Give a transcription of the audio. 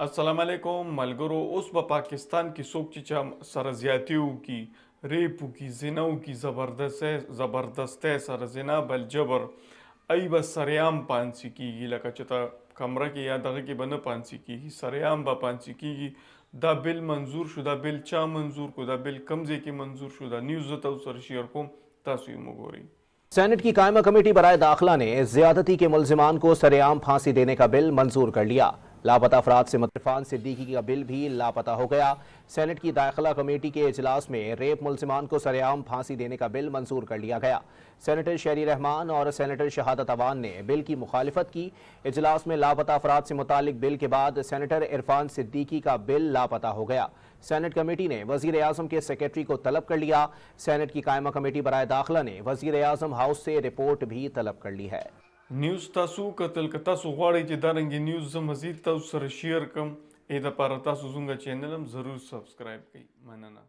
अस्सलाम वालेकुम मलगरो उस ब पाकिस्तान की सोक चिचा सर ज़्यादतियों की रेपू की जिनाओं की ज़बरदस्त है सर जिना बल जबर आई बस सरेआम पांसी की लका चता कमरा की या दगे की बन पांसी की सरेआम बा पांसी की दा बिल मंजूर शुदा बिल चा मंजूर को दा बिल कमजे की मंजूर शुदा न्यूज़ तो सर शेयर को तासवी मुगोरी सेनेट की कायमा कमेटी बराए दाखिला ने ज्यादती के मुलजिमान को सरेआम फांसी देने का बिल मंजूर कर लिया। लापता अफराद से इरफान सिद्दीकी का बिल भी लापता हो गया। सेनेट की दाखिला कमेटी के इजलास में रेप मुलजिमान को सरेआम फांसी देने का बिल मंजूर कर लिया गया। सेनेटर शेरी रहमान और सेनेटर शहादत अवान ने बिल की मुखालिफत की। इजलास में लापता अफराद से मुतालिक बिल के बाद सेनेटर इरफान सिद्दीकी का बिल लापता हो गया। सेनेट कमेटी ने वजीर आजम के सेक्रेटरी को तलब कर लिया। सेनेट की कायमा कमेटी बराए दाखिला ने वजीर आजम हाउस से रिपोर्ट भी तलब कर ली है। न्यूज़ तासु कतल का तासु गवाड़ी जे दारंगी न्यूज़ मजीद तासु sir share come A the पारा तासु जुंगा चैनल हम जरूर सब्सक्राइब कई मनना।